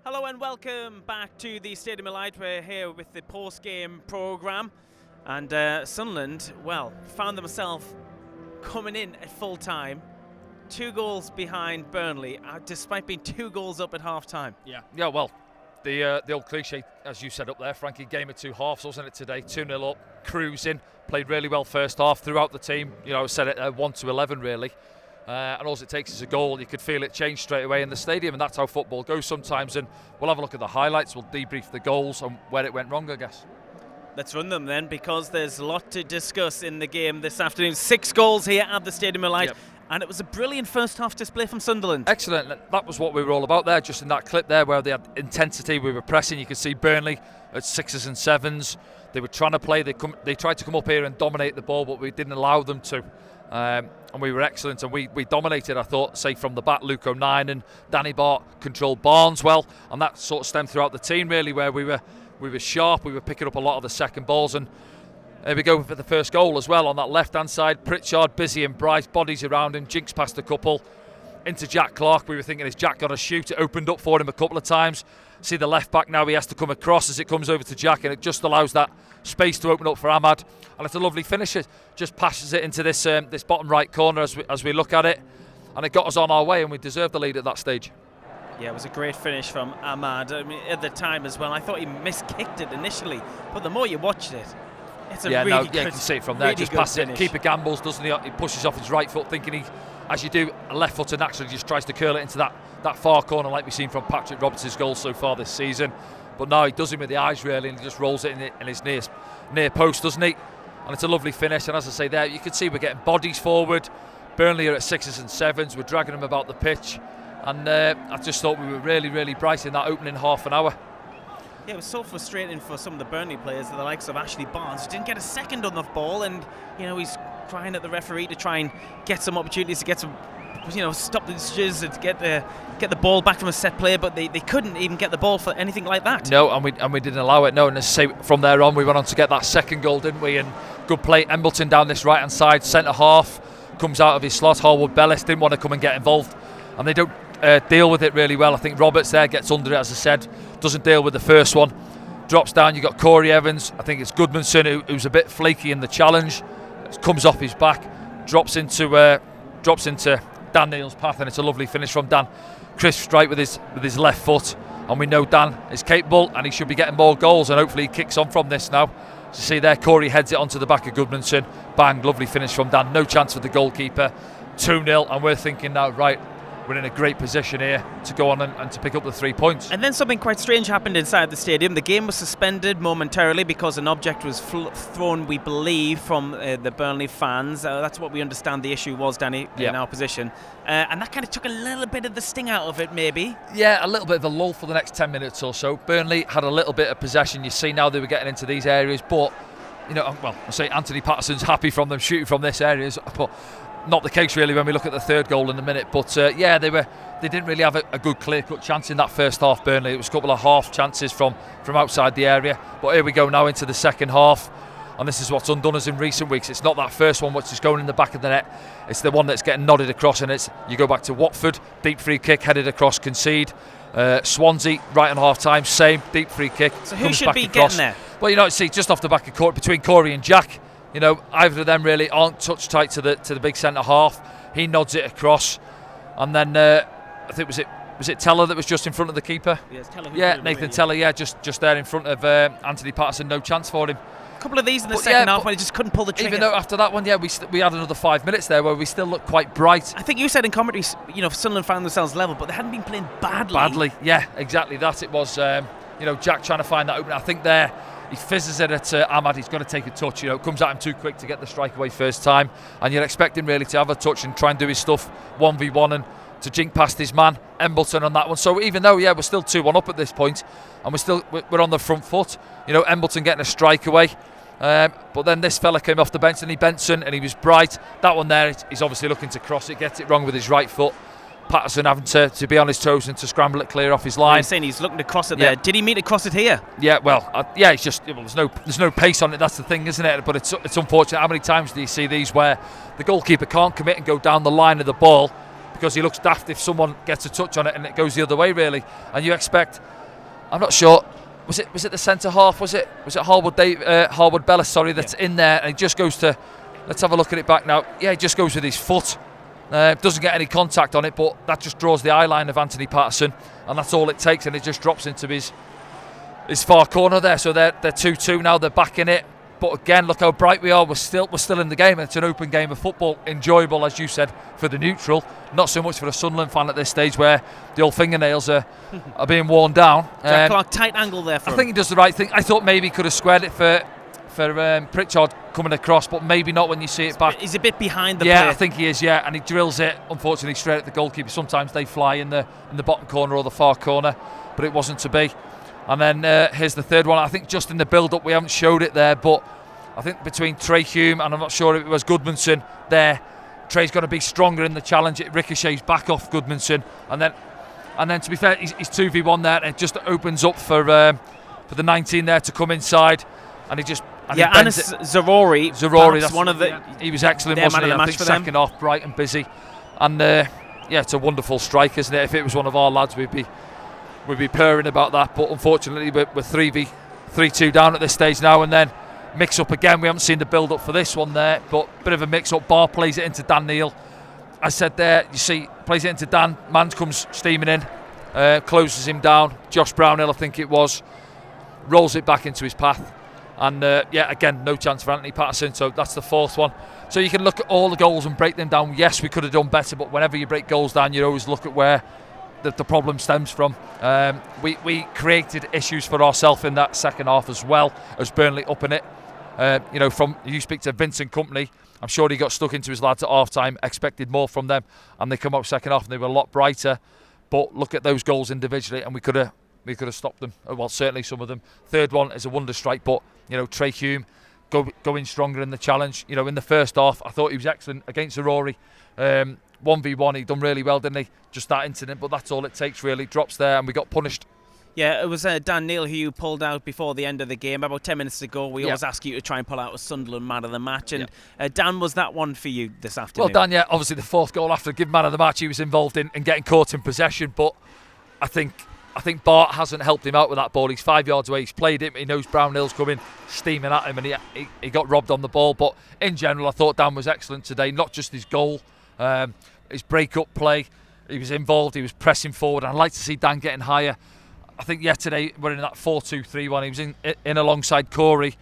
Hello and welcome back to the Stadium of Light. We're here with the post-game programme, and Sunderland, well, found themselves coming in at full time, 2 goals behind Burnley, despite being 2 goals up at half-time. Yeah. Well, the old cliche, as you said up there, Frankie, game of 2 halves, wasn't it today? 2-0 up, cruising, played really well first half throughout the team. You know, said it 1-11 really. And all it takes is a goal. You could feel it change straight away in the stadium, and that's how football goes sometimes. And we'll have a look at the highlights, we'll debrief the goals and where it went wrong, I guess. Let's run them then, because there's a lot to discuss in the game this afternoon. 6 goals here at the Stadium of Light, and it was a brilliant first half display from Sunderland. Excellent. That was what we were all about there, just in that clip there where they had intensity, we were pressing. You could see Burnley at 6s and 7s. They were trying to play, they tried to come up here and dominate the ball, but we didn't allow them to. And we were excellent, and we dominated, I thought, say from the back. Luke O'Nien and Danny controlled Barnes well, and that sort of stemmed throughout the team really, where we were sharp, we were picking up a lot of the second balls. And there we go for the first goal as well on that left hand side. Pritchard busy and bright, bodies around him, jinks past a couple into Jack Clark. We were thinking, is Jack got a shoot? It opened up for him a couple of times. See the left back now, he has to come across as it comes over to Jack, and it just allows that space to open up for Ahmad, and it's a lovely finish. It just passes it into this bottom right corner as we look at it, and it got us on our way, and we deserved the lead at that stage. Yeah, it was a great finish from Ahmad. I mean, at the time as well, I thought he miskicked it initially, but the more you watched it, it's a really good, you can see it from there. Really just passes finish. it. Keeper gambles, doesn't he? He pushes off his right foot, thinking as you do, a left footer naturally just tries to curl it into that far corner, like we've seen from Patrick Roberts' goals so far this season. But no, he does it with the eyes really, and he just rolls it in his near post, doesn't he? And it's a lovely finish. And as I say there, you can see we're getting bodies forward. Burnley are at 6s and 7s. We're dragging them about the pitch, and I just thought we were really, really bright in that opening half an hour. Yeah, it was so frustrating for some of the Burnley players, the likes of Ashley Barnes, who didn't get a second on the ball, and he's crying at the referee to try and get some opportunities to get some, stop the jizz and get the ball back from a set play, but they couldn't even get the ball for anything like that. No, and we didn't allow it. No, and as I say, from there on, we went on to get that second goal, didn't we? And good play, Embleton down this right hand side, centre half, comes out of his slot. Harwood Bellis didn't want to come and get involved, and they don't deal with it really well. I think Roberts there gets under it, as I said, doesn't deal with the first one, drops down. You got Corey Evans, I think it's Goodmanson who's a bit flaky in the challenge, comes off his back, drops into Dan Neal's path, and it's a lovely finish from Dan. Crisp strike with his left foot, and we know Dan is capable, and he should be getting more goals, and hopefully he kicks on from this now. As you see there, Corey heads it onto the back of Goodmanson, bang, lovely finish from Dan. No chance for the goalkeeper. 2-0, and we're thinking now, right, we're in a great position here to go on and to pick up the 3 points. And then something quite strange happened inside the stadium. The game was suspended momentarily because an object was thrown, we believe, from the Burnley fans. That's what we understand the issue was, Danny, in our position. And that kind of took a little bit of the sting out of it, maybe. Yeah, a little bit of a lull for the next 10 minutes or so. Burnley had a little bit of possession. You see now they were getting into these areas, but, I say Anthony Patterson's happy from them shooting from this area, but not the case really when we look at the third goal in a minute. But they didn't really have a good clear-cut chance in that first half, Burnley. It was a couple of half chances from outside the area. But here we go now into the second half, and this is what's undone us in recent weeks. It's not that first one which is going in the back of the net, it's the one that's getting nodded across, and you go back to Watford, deep free kick, headed across, concede. Swansea, right on half-time, same, deep free kick. So who should be across. Getting there? Well, see, just off the back of court, between Corey and Jack, either of them really aren't touch tight to the big centre half. He nods it across, and then I think was it Teller that was just in front of the keeper? Yes, Teller. Nathan Teller. Just there in front of Anthony Patterson. No chance for him. A couple of these in the second half when he just couldn't pull the trigger. Even though after that one, we had another 5 minutes there where we still looked quite bright. I think you said in commentary, Sunderland found themselves level, but they hadn't been playing badly. Yeah, exactly that. It was, Jack trying to find that opening. I think there. He fizzes it at Ahmad. He's got to take a touch. Comes at him too quick to get the strike away first time, and you're expecting really to have a touch and try and do his stuff 1v1 and to jink past his man Embleton on that one. So even though we're still 2-1 up at this point, and we're on the front foot, Embleton getting a strike away, but then this fella came off the bench, and Benson, and he was bright. That one there, he's obviously looking to cross it, gets it wrong with his right foot. Patterson having to be on his toes and to scramble it clear off his line. You're saying he's looking to cross it there. Did he mean to cross it here? Yeah, it's just there's no pace on it. That's the thing, isn't it? But it's unfortunate. How many times do you see these where the goalkeeper can't commit and go down the line of the ball, because he looks daft if someone gets a touch on it and it goes the other way, really. And you expect, I'm not sure, was it the centre half? Was it Harwood Bellis? Sorry, that's in there, and he just goes to. Let's have a look at it back now. Yeah, he just goes with his foot. Doesn't get any contact on it, but that just draws the eye line of Anthony Patterson, and that's all it takes, and it just drops into his far corner there. So they're 2-2 now. They're back in it. But again, look how bright we are. We're still in the game. It's an open game of football. Enjoyable, as you said, for the neutral. Not so much for a Sunderland fan at this stage, where the old fingernails are being worn down. Jack Clark, tight angle there for him. I think he does the right thing. I thought maybe he could have squared it for Pritchard coming across, but maybe not when you see it back. He's a bit behind the player. player. I think he is, and he drills it, unfortunately, straight at the goalkeeper. Sometimes they fly in the bottom corner or the far corner, but it wasn't to be. And then here's the third one. I think just in the build-up, we haven't showed it there, but I think between Trey Hume and I'm not sure if it was Goodmanson there, Trey's got to be stronger in the challenge. It ricochets back off Goodmanson, and then to be fair, he's 2v1 there, and it just opens up for the 19 there to come inside, and he just Anis Zarori, that's one of the. He was excellent, wasn't he? I think second half, bright and busy, and it's a wonderful strike, isn't it? If it was one of our lads, we'd be purring about that, but unfortunately we're 3-2 down at this stage now, and then mix up again. We haven't seen the build up for this one there, but bit of a mix up. Barr plays it into Dan Neil. I said there, you see, plays it into Dan. Man comes steaming in, closes him down. Josh Brownhill, I think it was, rolls it back into his path. And again, no chance for Anthony Patterson. So that's the fourth one. So you can look at all the goals and break them down. Yes, we could have done better, but whenever you break goals down, you always look at where the problem stems from. We created issues for ourselves in that second half as well as Burnley up in it. From you speak to Vincent Kompany, I'm sure he got stuck into his lads at half time, expected more from them, and they come up second half and they were a lot brighter. But look at those goals individually, and we could have stopped them. Well, certainly some of them. Third one is a wonder strike, but Trey Hume going stronger in the challenge. In the first half, I thought he was excellent against Aurori. 1v1, he done really well, didn't he? Just that incident, but that's all it takes really. Drops there, and we got punished. Yeah, it was Dan Neil who you pulled out before the end of the game. About 10 minutes ago, we always ask you to try and pull out a Sunderland man of the match. And Dan, was that one for you this afternoon? Well, Dan, obviously the fourth goal after give man of the match, he was involved in getting caught in possession. But I think Bart hasn't helped him out with that ball. He's 5 yards away. He's played it. He knows Brownhill's coming, steaming at him, and he got robbed on the ball. But in general, I thought Dan was excellent today. Not just his goal, his break-up play. He was involved. He was pressing forward. I'd like to see Dan getting higher. I think today we're in that 4-2-3-1. He was in alongside Corey.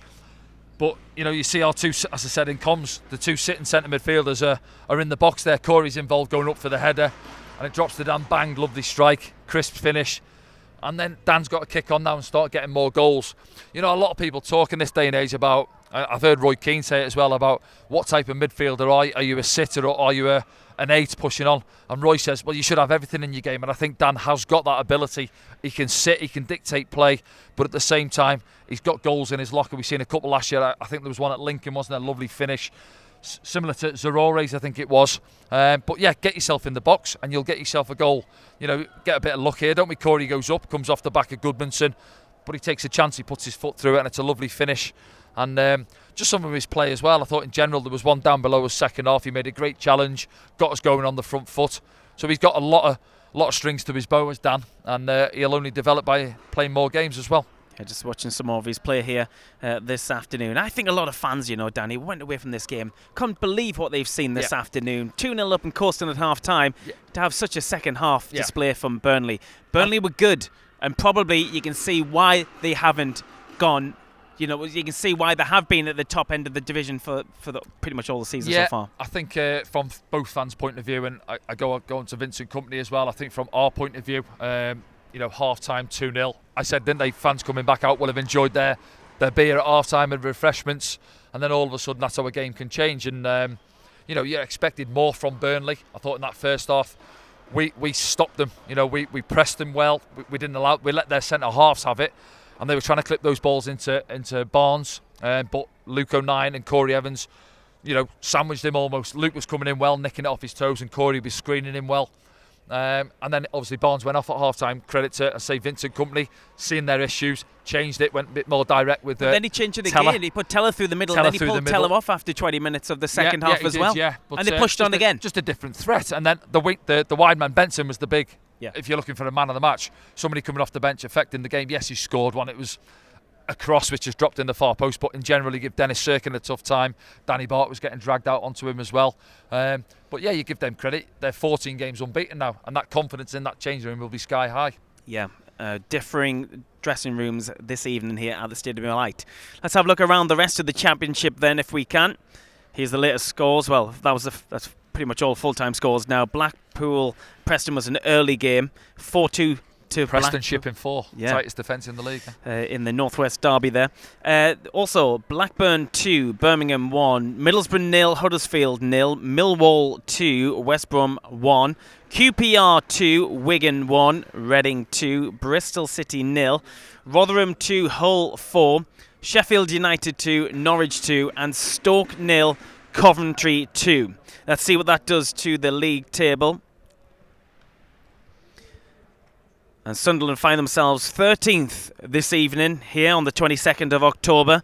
But, you see our two, as I said in comms, the two sitting centre midfielders are in the box there. Corey's involved going up for the header. And it drops to Dan. Bang, lovely strike, crisp finish. And then Dan's got to kick on now and start getting more goals. A lot of people talk in this day and age about, I've heard Roy Keane say it as well, about what type of midfielder are you? Are you a sitter or are you an 8 pushing on? And Roy says, well, you should have everything in your game. And I think Dan has got that ability. He can sit, he can dictate play, but at the same time, he's got goals in his locker. We've seen a couple last year. I think there was one at Lincoln, wasn't there? A lovely finish. Similar to Zarori's, I think it was. But get yourself in the box and you'll get yourself a goal. Get a bit of luck here, don't we? Corey goes up, comes off the back of Goodmanson, but he takes a chance, he puts his foot through it, and it's a lovely finish. And just some of his play as well. I thought in general there was one down below his second half. He made a great challenge, got us going on the front foot. So he's got a lot of strings to his bow as Dan, and he'll only develop by playing more games as well. Yeah, just watching some more of his play here this afternoon. I think a lot of fans, Danny, went away from this game, can't believe what they've seen this afternoon. 2-0 up and coasting at half-time. To have such a second half display from Burnley. Burnley were good, and probably you can see why they haven't gone. You can see why they have been at the top end of the division for pretty much all the season so far. I think from both fans' point of view, and I go on to Vincent Kompany as well, I think from our point of view, half-time 2-0. I said, didn't they, fans coming back out will have enjoyed their beer at half-time and refreshments, and then all of a sudden that's how a game can change. And, you expected more from Burnley. I thought in that first half, we stopped them. We pressed them well. We let their centre-halves have it, and they were trying to clip those balls into Barnes. But Luke O'Nien and Corey Evans, sandwiched him almost. Luke was coming in well, nicking it off his toes, and Corey was screening him well. And then obviously Barnes went off at half-time. Credit to, say, Vincent Kompany, seeing their issues, changed it, went a bit more direct with then he changed it Teller. again. He put Teller through the middle, and then he pulled Teller off after 20 minutes of the second half as well. But, and they pushed on again. Just a different threat. And then the wide man Benson was the big. Yeah. If you're looking for a man of the match, somebody coming off the bench affecting the game. Yes, he scored one. It was a cross which has dropped in the far post, but in general he give Dennis Sirkin a tough time. Danny Bart was getting dragged out onto him as well. But yeah, you give them credit. They're 14 games unbeaten now, and that confidence in that changing room will be sky high. Yeah, differing dressing rooms this evening here at the Stadium of Light. Let's have a look around the rest of the championship then, if we can. Here's the latest scores. Well, that's pretty much all full-time scores now. Blackpool Preston was an early game, 4-2 to Preston shipping 4, tightest defence in the league. In the Northwest Derby there. Also, Blackburn 2, Birmingham 1, Middlesbrough 0, Huddersfield 0, Millwall 2, West Brom 1, QPR 2, Wigan 1, Reading 2, Bristol City 0, Rotherham 2, Hull 4, Sheffield United 2, Norwich 2, and Stoke 0, Coventry 2. Let's see what that does to the league table. And Sunderland find themselves 13th this evening here on the 22nd of October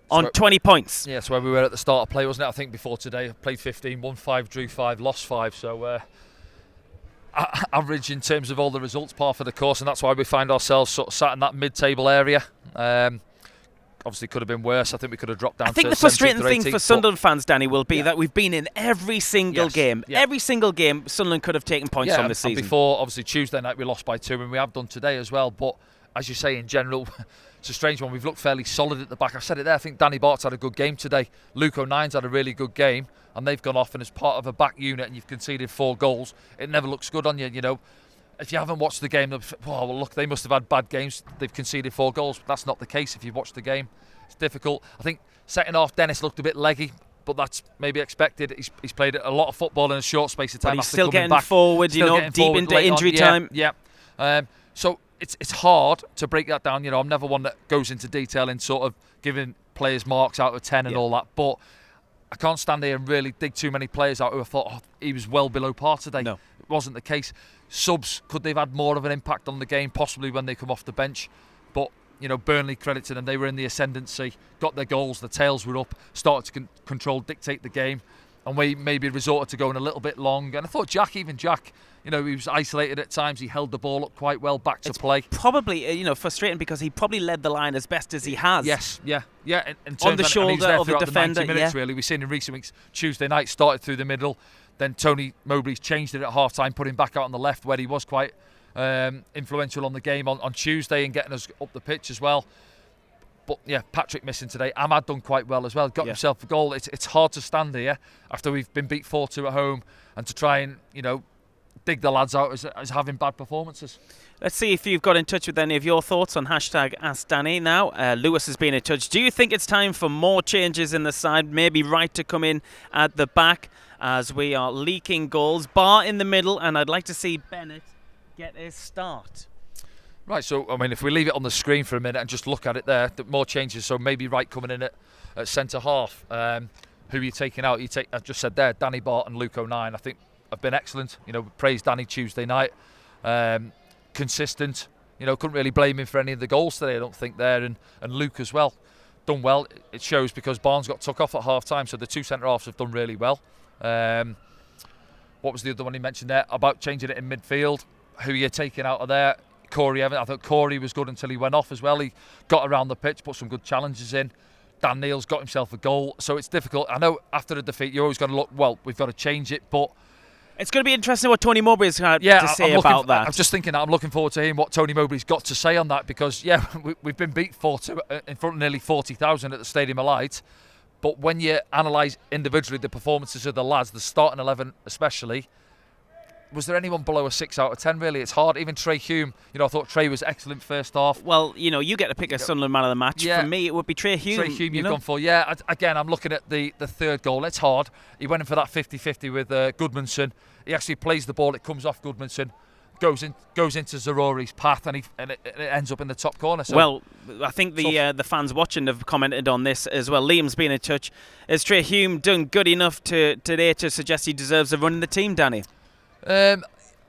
on 20 points. Yeah, that's where we were at the start of play, wasn't it? I think before today, played 15, won 5, drew 5, lost 5. So average in terms of all the results, par for the course, and that's why we find ourselves sort of sat in that mid-table area. Obviously could have been worse. I think we could have dropped down to 17th. I think the frustrating thing for Sunderland fans, Danny, will be that we've been in every single game. Yeah. Every single game Sunderland could have taken points from this season. And before, obviously, Tuesday night we lost by 2, and we have done today as well. But as you say, in general, it's a strange one. We've looked fairly solid at the back. I said it there. I think Danny Bart's had a good game today. Luke O'Nine's had a really good game, and they've gone off and as part of a back unit, and you've conceded 4 goals. It never looks good on you, you know. If you haven't watched the game, well, look, they must have had bad games. They've conceded 4 goals. But that's not the case if you've watched the game. It's difficult. I think second half, Dennis looked a bit leggy, but that's maybe expected. He's played a lot of football in a short space of time. But he's still getting forward, deep into injury time. So it's hard to break that down. You know, I'm never one that goes into detail in sort of giving players marks out of 10 and all that, but I can't stand here and really dig too many players out who I thought he was well below par today. No. It wasn't the case. Subs, could they've had more of an impact on the game, possibly when they come off the bench? But you know, Burnley, credit to them, they were in the ascendancy, got their goals, the tails were up, started to control, dictate the game, and we maybe resorted to going a little bit long. And I thought Jack, you know, he was isolated at times, he held the ball up quite well, back to play. Probably, frustrating because he probably led the line as best as he has. Yes, yeah. On the shoulder of the defender, 90 minutes, really. We've seen in recent weeks, Tuesday night, started through the middle, then Tony Mowbray's changed it at half-time, put him back out on the left where he was quite influential on the game on Tuesday and getting us up the pitch as well. But yeah, Patrick missing today. Ahmad done quite well as well. Got himself a goal. It's hard to stand here after we've been beat 4-2 at home and to try and, you know, dig the lads out as having bad performances. Let's see if you've got in touch with any of your thoughts on hashtag Ask Danny now. Lewis has been in touch. Do you think it's time for more changes in the side? Maybe Wright to come in at the back as we are leaking goals. Barr in the middle, and I'd like to see Bennett get a start. Right, so I mean, if we leave it on the screen for a minute and just look at it there, more changes. So maybe Wright coming in at centre half. Who are you taking out? I just said there, Danny Bart and Luke O'Nine. I think have been excellent. You know, praised Danny Tuesday night. Consistent. You know, couldn't really blame him for any of the goals today. I don't think there, and Luke as well, done well. It shows because Barnes got took off at half time, so the 2 centre halves have done really well. What was the other one he mentioned there about changing it in midfield? Who you're taking out of there? Corey Evans. I thought Corey was good until he went off as well. He got around the pitch, put some good challenges in. Dan Neal's got himself a goal, so it's difficult. I know after a defeat you're always going to look, well, we've got to change it, but it's going to be interesting what Tony Mowbray's got to say about that. I'm just thinking that I'm looking forward to hearing what Tony Mowbray's got to say on that because, we've been beat 4-2 in front of nearly 40,000 at the Stadium of Light. But when you analyse individually the performances of the lads, the starting 11 especially, was there anyone below a 6 out of 10 really? It's hard. Even Trey Hume, you know, I thought Trey was excellent first half. Well, you know, you get to pick a Sunderland man of the match. For me, it would be Trey Hume. Trey Hume, you've gone for. Yeah, again, I'm looking at the third goal. It's hard. He went in for that 50-50 with Goodmanson. He actually plays the ball. It comes off Goodmanson, goes into Zarori's path, and it ends up in the top corner. So well, I think the fans watching have commented on this as well. Liam's been in touch. Is Trey Hume done good enough today to suggest he deserves a run in the team, Danny?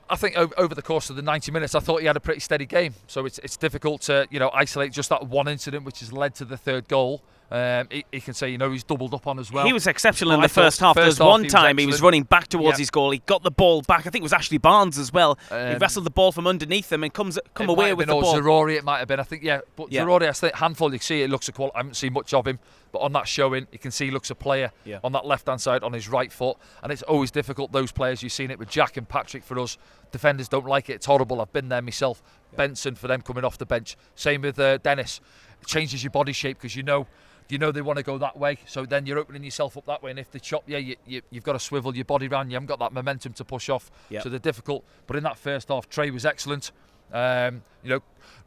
I think over the course of the 90 minutes, I thought he had a pretty steady game. So it's difficult to isolate just that one incident which has led to the third goal. He can say he's doubled up on as well. He was exceptional in the first half. There was one time he was running back towards his goal. He got the ball back. I think it was Ashley Barnes as well. He wrestled the ball from underneath him and come away with the ball. Zarori, it might have been. I think but Zarori, I think handful. You see, it looks a quality. I haven't seen much of him, but on that showing, you can see he looks a player on that left-hand side on his right foot, and it's always difficult. Those players, you've seen it with Jack and Patrick. For us, defenders don't like it. It's horrible. I've been there myself. Benson for them coming off the bench. Same with Dennis. It changes your body shape because you know they want to go that way, so then you're opening yourself up that way, and if they chop you've got to swivel your body around. You haven't got that momentum to push off, so they're difficult. But in that first half, Trey was excellent.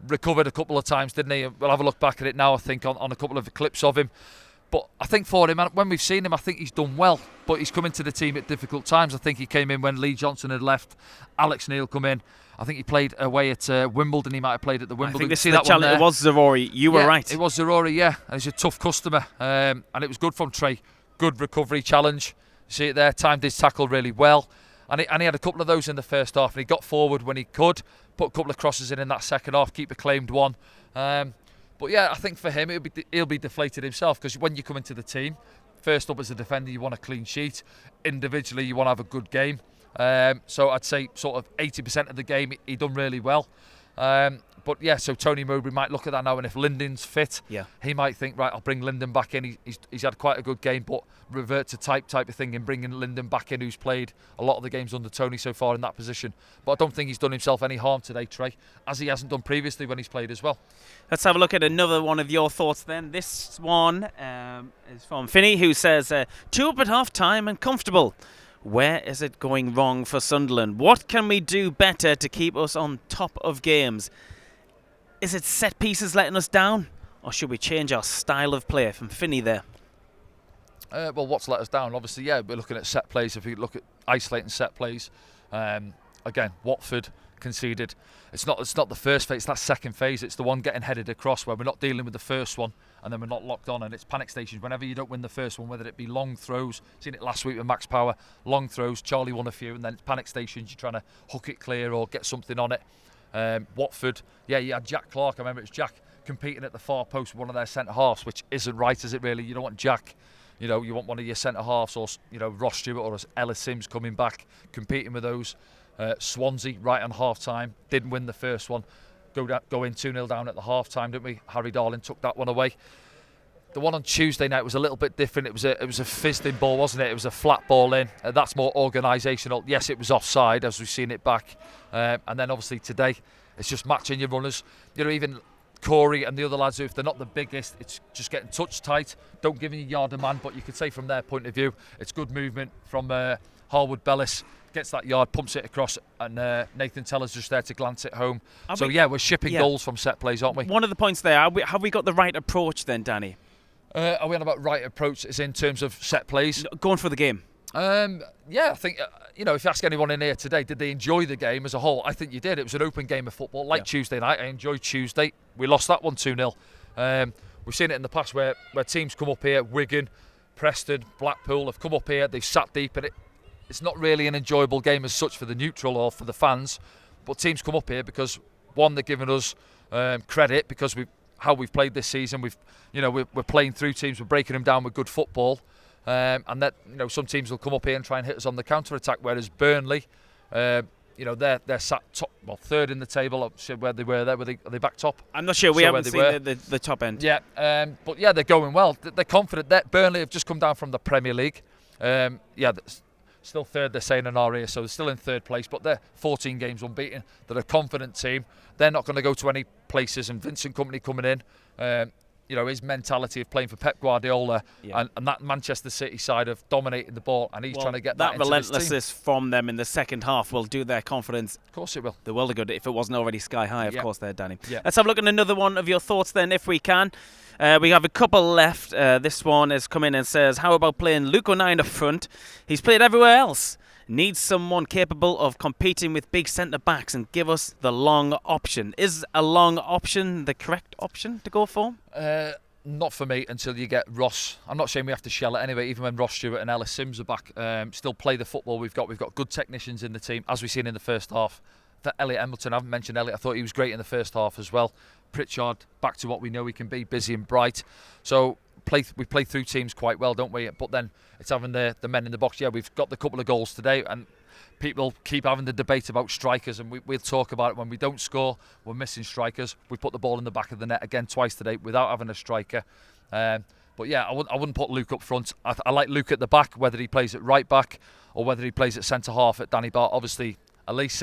Recovered a couple of times, didn't he? We'll have a look back at it now, I think, on a couple of clips of him. But I think for him, when we've seen him, I think he's done well. But he's come into the team at difficult times. I think he came in when Lee Johnson had left. Alex Neil come in. I think he played away at Wimbledon. He might have played at the Wimbledon. I think this is the challenge. It was Zarori. You were right. It was Zarori, and he's a tough customer. And it was good from Trey. Good recovery challenge. You see it there. Timed his tackle really well. And he had a couple of those in the first half. And he got forward when he could. Put a couple of crosses in that second half. Keeper claimed one. But yeah, I think for him, he'll be deflated himself. Because when you come into the team, first up as a defender, you want a clean sheet. Individually, you want to have a good game. So I'd say sort of 80% of the game he done really well. But yeah, so Tony Mowbray might look at that now, and if Linden's fit, he might think, right, I'll bring Linden back in. He's had quite a good game, but revert to type of thing and bringing Linden back in, who's played a lot of the games under Tony so far in that position. But I don't think he's done himself any harm today, Trey, as he hasn't done previously when he's played as well. Let's have a look at another one of your thoughts then. This one is from Finney, who says, 2 up at half time and comfortable. Where is it going wrong for Sunderland? What can we do better to keep us on top of games? Is it set pieces letting us down? Or should we change our style of play? From Finney there. Well, what's let us down? Obviously, we're looking at set plays. If we look at isolating set plays, again, Watford conceded. It's not the first phase, it's that second phase. It's the one getting headed across where we're not dealing with the first one and then we're not locked on, and it's panic stations whenever you don't win the first one, whether it be long throws. Seen it last week with Max Power, long throws. Charlie won a few, and then it's panic stations. You're trying to hook it clear or get something on it. Watford, you had Jack Clark. I remember it was Jack competing at the far post with one of their centre halves, which isn't right, is it really? You don't want Jack. You want one of your centre halves, or Ross Stewart or Ellis Sims coming back competing with those. Swansea right on half time, didn't win the first one, go in 2-0 down at the half time, didn't we? Harry Darling took that one away. The one on Tuesday night was a little bit different. It was a fizzed-in ball, wasn't it? It was a flat ball in. That's more organisational. Yes, it was offside as we've seen it back, and then obviously today it's just matching your runners. Even Corey and the other lads, if they're not the biggest, it's just getting touch tight. Don't give any yard a man, but you could say from their point of view, it's good movement from Harwood Bellis. Gets that yard, pumps it across, and Nathan Teller's just there to glance it home. We're shipping goals from set plays, aren't we? One of the points there, have we got the right approach then, Danny? Are we on about right approach is in terms of set plays? Going for the game. I think, if you ask anyone in here today, did they enjoy the game as a whole? I think you did. It was an open game of football, Tuesday night. I enjoyed Tuesday. We lost that one 2-0. We've seen it in the past where teams come up here, Wigan, Preston, Blackpool have come up here, they've sat deep, and it's not really an enjoyable game as such for the neutral or for the fans, but teams come up here because one, they're giving us credit because how we've played this season. We're playing through teams, we're breaking them down with good football, and that some teams will come up here and try and hit us on the counter attack. Whereas Burnley, they're sat top, third in the table. I'm sure where they were there. Are they back top? I'm not sure. We haven't seen the top end. But they're going well. They're confident. Burnley have just come down from the Premier League. Still third, they're saying in our ear, so they're still in third place, but they're 14 games unbeaten. They're a confident team. They're not going to go to any places, and Vincent Kompany coming in, his mentality of playing for Pep Guardiola and that Manchester City side of dominating the ball, and he's trying to get that into relentlessness from them in the second half will do their confidence. Of course it will. The world of good, if it wasn't already sky high, of course, there, Danny. Let's have a look at another one of your thoughts then, if we can. We have a couple left. This one has come in and says, how about playing Luke O'Nien up front? He's played everywhere else. Needs someone capable of competing with big centre-backs and give us the long option. Is a long option the correct option to go for? Not for me until you get Ross. I'm not saying we have to shell it anyway, even when Ross Stewart and Ellis Sims are back. Still play the football we've got. We've got good technicians in the team, as we've seen in the first half. For Elliot Embleton, I haven't mentioned Elliot. I thought he was great in the first half as well. Pritchard, back to what we know he can be, busy and bright. So we play through teams quite well, don't we? But then it's having the men in the box. Yeah, we've got the couple of goals today, and people keep having the debate about strikers, and we'll talk about it. When we don't score, we're missing strikers. We put the ball in the back of the net again twice today without having a striker. But yeah, I wouldn't put Luke up front. I like Luke at the back, whether he plays at right back or whether he plays at centre half at Danny Bart. Obviously, Elise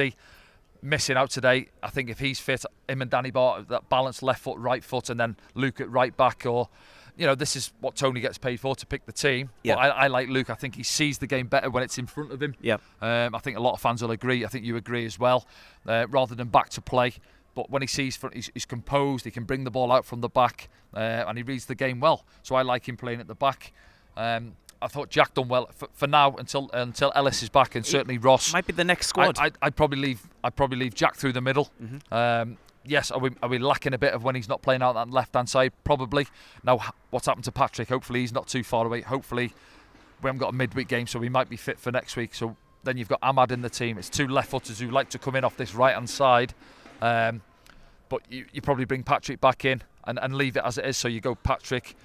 missing out today. I think if he's fit, him and Danny Bart, that balanced left foot, right foot, and then Luke at right back, or this is what Tony gets paid for, to pick the team. Yep. But I like Luke. I think he sees the game better when it's in front of him. Yep. I think a lot of fans will agree. I think you agree as well. Rather than back to play. But when he sees front, he's composed. He can bring the ball out from the back, and he reads the game well. So I like him playing at the back. I thought Jack done well for now until Ellis is back, and certainly Ross might be the next squad. I'd probably leave Jack through the middle. Mm-hmm. Yes, are we lacking a bit of when he's not playing out that left hand side? Probably. Now, what's happened to Patrick? Hopefully he's not too far away. Hopefully we haven't got a midweek game, so he might be fit for next week. So then you've got Ahmad in the team. It's two left footers who like to come in off this right hand side. But you probably bring Patrick back in and leave it as it is. So you go Patrick,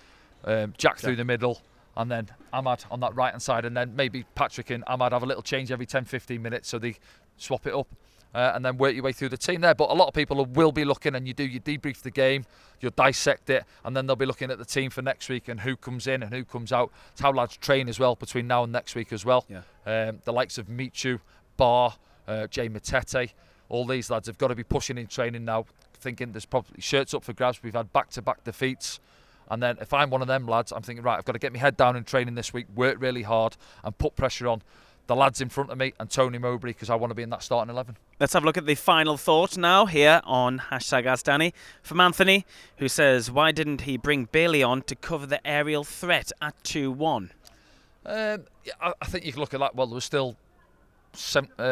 Jack through the middle, and then Ahmad on that right hand side, and then maybe Patrick and Ahmad have a little change every 10-15 minutes, so they swap it up, and then work your way through the team there. But a lot of people will be looking, and you debrief the game, you'll dissect it, and then they'll be looking at the team for next week and who comes in and who comes out. It's how lads train as well between now and next week as well. Yeah. The likes of Michu, Barr, Jay Matete, all these lads have got to be pushing in training now, thinking there's probably shirts up for grabs. We've had back-to-back defeats. And then if I'm one of them lads, I'm thinking, right, I've got to get my head down in training this week, work really hard and put pressure on the lads in front of me and Tony Mowbray, because I want to be in that starting 11. Let's have a look at the final thought now here on #AskDanny from Anthony, who says, why didn't he bring Bailey on to cover the aerial threat at 2-1? I think you can look at that. Well, there was still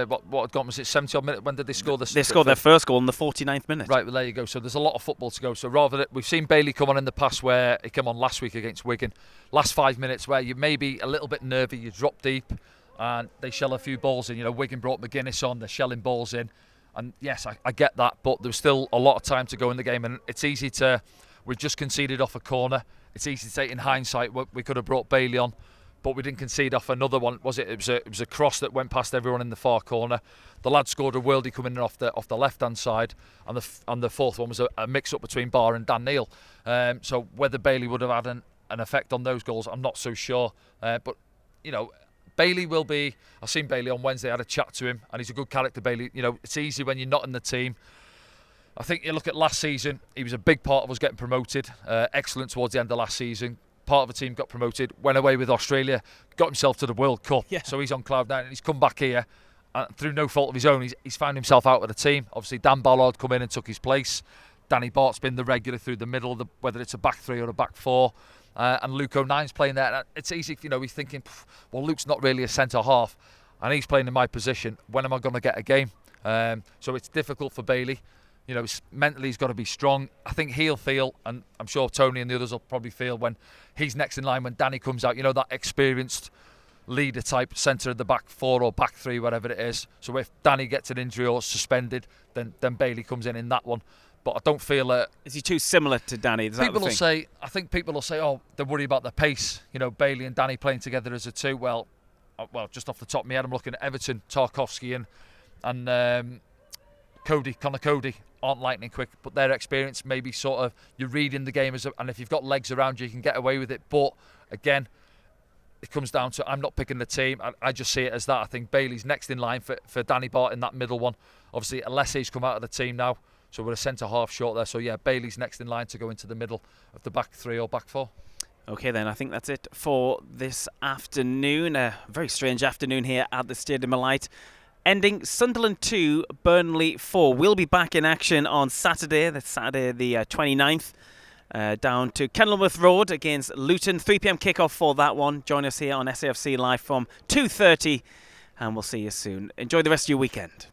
what had gone, was it 70 odd minutes? When did they score this? They scored their first goal in the 49th minute. Right, well there you go. So there's a lot of football to go. So rather than, we've seen Bailey come on in the past, where he came on last week against Wigan, last 5 minutes where you may be a little bit nervy, you drop deep and they shell a few balls in. Wigan brought McGuinness on, they're shelling balls in, and yes, I get that, but there's still a lot of time to go in the game, and it's easy to, we've just conceded off a corner. It's easy to say in hindsight we could have brought Bailey on, but we didn't concede off another one, was it? It was a cross that went past everyone in the far corner. The lad scored a worldie coming in off the left hand side, and the fourth one was a mix up between Barr and Dan Neil. So whether Bailey would have had an effect on those goals, I'm not so sure. But Bailey will be. I've seen Bailey on Wednesday. I had a chat to him, and he's a good character. Bailey, it's easy when you're not in the team. I think you look at last season, he was a big part of us getting promoted. Excellent towards the end of last season. Part of the team got promoted, went away with Australia, got himself to the World Cup. Yeah. So he's on cloud nine, and he's come back here, and through no fault of his own, he's found himself out of the team. Obviously, Dan Ballard come in and took his place. Danny Bart's been the regular through the middle, whether it's a back three or a back four. And Luke O'Nine's playing there. It's easy, he's thinking, well, Luke's not really a centre half, and he's playing in my position. When am I going to get a game? So it's difficult for Bailey. Mentally he's got to be strong. I think he'll feel, and I'm sure Tony and the others will probably feel when he's next in line, when Danny comes out, that experienced leader type centre of the back four or back three, whatever it is. So if Danny gets an injury or suspended, then Bailey comes in that one. But I don't feel is he too similar to Danny? I think people will say, oh, they worry about the pace. Bailey and Danny playing together as a two. Well, just off the top of my head, I'm looking at Everton, Tarkowski and Connor Cody aren't lightning quick, but their experience maybe sort of, you're reading the game and if you've got legs around you, you can get away with it. But again, it comes down to, I'm not picking the team. I just see it as that. I think Bailey's next in line for Danny Bart in that middle one. Obviously, Alessi's come out of the team now, so we're a centre half short there. So yeah, Bailey's next in line to go into the middle of the back three or back four. Okay then, I think that's it for this afternoon. A very strange afternoon here at the Stadium of Light. Ending Sunderland 2, Burnley 4. We'll be back in action on Saturday. That's Saturday the 29th. Down to Kenilworth Road against Luton. 3 p.m. kickoff for that one. Join us here on SAFC Live from 2:30. And we'll see you soon. Enjoy the rest of your weekend.